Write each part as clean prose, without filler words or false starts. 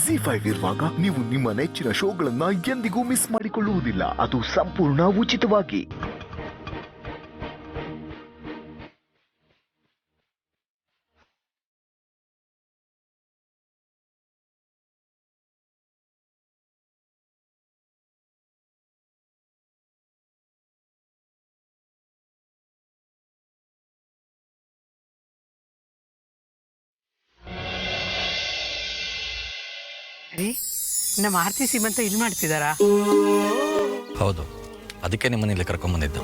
ಜಿ5 ಇರುವಾಗ ನೀವು ನಿಮ್ಮ ನೆಚ್ಚಿನ ಶೋಗಳನ್ನ ಎಂದಿಗೂ ಮಿಸ್ ಮಾಡಿಕೊಳ್ಳುವುದಿಲ್ಲ. ಅದು ಸಂಪೂರ್ಣ ಉಚಿತವಾಗಿ. ರೀ, ನಮ್ಮ ಆರ್ತಿ ಸೀಮಂತ ಇಲ್ಲಿ ಮಾಡ್ತಿದ್ದಾರಾ? ಹೌದು, ಅದಕ್ಕೆ ನಿಮ್ಮನ್ನ ಇಲ್ಲಿ ಕರ್ಕೊಂಡ್ಬಂದಿದ್ದು.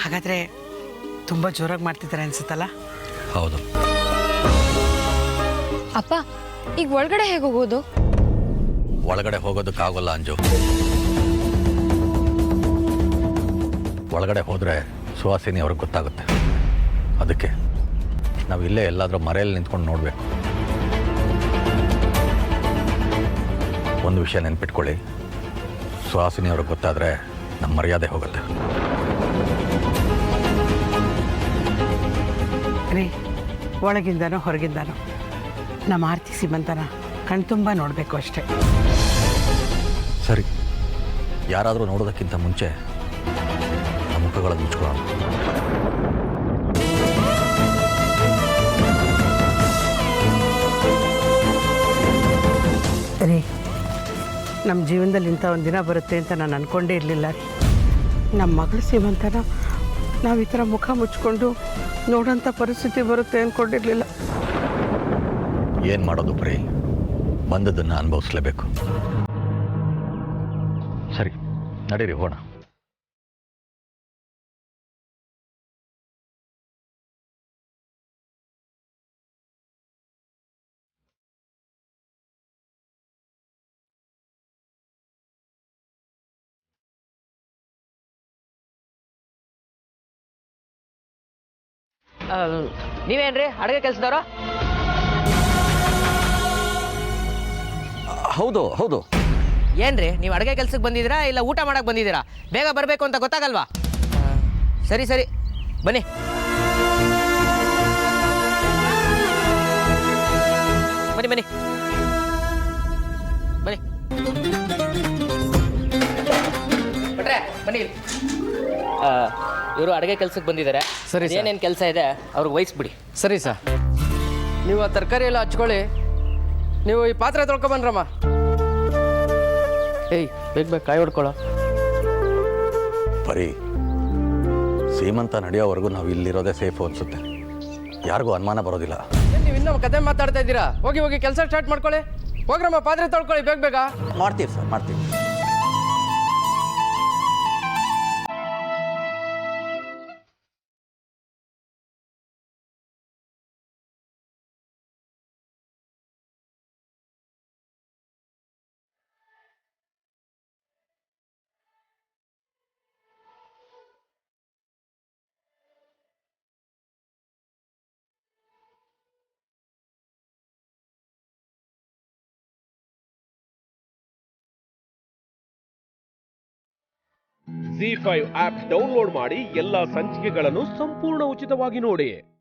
ಹಾಗಾದ್ರೆ ತುಂಬಾ ಜೋರಾಗಿ ಮಾಡ್ತಿದ್ದಾರೆ ಅನ್ಸುತ್ತಲ್ಲ? ಹೌದು. ಅಪ್ಪ, ಈಗ ಒಳಗಡೆ ಹೇಗೆ ಹೋಗೋದು? ಒಳಗಡೆ ಹೋಗೋದಕ್ಕಾಗಲ್ಲ ಅಂಜು. ಒಳಗಡೆ ಹೋದ್ರೆ ಸುಹಾಸಿನಿ ಅವ್ರಿಗೆ ಗೊತ್ತಾಗುತ್ತೆ. ಅದಕ್ಕೆ ನಾವು ಇಲ್ಲೇ ಎಲ್ಲಾದ್ರೂ ಮರೆಯಲ್ಲಿ ನಿಂತ್ಕೊಂಡು ನೋಡಬೇಕು. ಒಂದು ವಿಷಯ ನೆನ್ಪಿಟ್ಕೊಳ್ಳಿ, ಸುಹಾಸಿನಿ ಅವ್ರಿಗೆ ಗೊತ್ತಾದರೆ ನಮ್ಮ ಮರ್ಯಾದೆ ಹೋಗುತ್ತೆ. ರೀ, ಒಳಗಿಂದನೋ ಹೊರಗಿಂದನೋ ನಮ್ಮ ಆರ್ತಿ ಸೀಮಂತನ ಕಣ್ತುಂಬ ನೋಡಬೇಕು ಅಷ್ಟೇ. ಸರಿ, ಯಾರಾದರೂ ನೋಡೋದಕ್ಕಿಂತ ಮುಂಚೆ ನಮ್ಮ ಮುಖಗಳನ್ನು ಮುಚ್ಕೊಳ್ಳೋಣ. ರೀ, ನಮ್ಮ ಜೀವನದಲ್ಲಿ ಇಂಥ ಒಂದು ದಿನ ಬರುತ್ತೆ ಅಂತ ನಾನು ಅಂದ್ಕೊಂಡೇ ಇರಲಿಲ್ಲ ರೀ. ನಮ್ಮ ಮಗಳ ಸೀಮಂತನ ನಾವು ಈ ಥರ ಮುಖ ಮುಚ್ಕೊಂಡು ನೋಡೋಂಥ ಪರಿಸ್ಥಿತಿ ಬರುತ್ತೆ ಅಂದ್ಕೊಂಡಿರಲಿಲ್ಲ. ಏನು ಮಾಡೋದು ಪ್ರೀ, ಬಂದದ್ದನ್ನು ಅನುಭವಿಸ್ಲೇಬೇಕು. ಸರಿ, ನಡೀರಿ ಹೋಗೋಣ. ನೀವೇನ್ರಿ ಅಡುಗೆ ಕೆಲಸದವ್ರು? ಹೌದು ಹೌದು. ಏನ್ರಿ ನೀವು ಅಡುಗೆ ಕೆಲ್ಸಕ್ಕೆ ಬಂದಿದ್ದೀರಾ ಇಲ್ಲ ಊಟ ಮಾಡಕ್ಕೆ ಬಂದಿದ್ದೀರಾ? ಬೇಗ ಬರಬೇಕು ಅಂತ ಗೊತ್ತಾಗಲ್ವಾ? ಸರಿ ಸರಿ, ಬನ್ನಿ. ಬನ್ನಿ ಬನ್ನಿ ಬನ್ನಿ ಬಟ್ರೆ ಬನ್ನಿ. ಇವರು ಅಡುಗೆ ಕೆಲ್ಸಕ್ಕೆ ಬಂದಿದ್ದಾರೆ. ಸರಿ ಸರ್. ಏನೇನು ಕೆಲಸ ಇದೆ ಅವ್ರಿಗೆ ವಹಿಸ್ಬಿಡಿ. ಸರಿ ಸರ್, ನೀವು ಆ ತರಕಾರಿ ಎಲ್ಲ ಹಚ್ಕೊಳ್ಳಿ. ನೀವು ಈ ಪಾತ್ರೆ ತೊಳ್ಕೊಬನ್ರಮ್ಮ. ಏಯ್, ಬೇಗ ಬೇಗ ಕಾಯಿ ಹೊಡ್ಕೊಳ್ಳೋ. ಬರೀ ಸೀಮಂತ ನಡೆಯೋವರೆಗೂ ನಾವು ಇಲ್ಲಿರೋದೇ ಸೇಫು ಅನಿಸುತ್ತೆ. ಯಾರಿಗೂ ಅನುಮಾನ ಬರೋದಿಲ್ಲ. ನೀವು ಇನ್ನೂ ಕತೆ ಮಾತಾಡ್ತಾ ಇದ್ದೀರಾ? ಹೋಗಿ ಹೋಗಿ ಕೆಲಸ ಸ್ಟಾರ್ಟ್ ಮಾಡ್ಕೊಳ್ಳಿ. ಹೋಗ್ರಮ್ಮ, ಪಾತ್ರೆ ತೊಳ್ಕೊಳ್ಳಿ ಬೇಗ ಬೇಗ. ಮಾಡ್ತೀವಿ ಸರ್, ಮಾಡ್ತೀವಿ. ಜಿ5 ಆಪ್ ಡೌನ್ಲೋಡ್ ಮಾಡಿ ಎಲ್ಲಾ ಸಂಚಿಕೆಗಳನ್ನು ಸಂಪೂರ್ಣ ಉಚಿತವಾಗಿ ನೋಡಿ.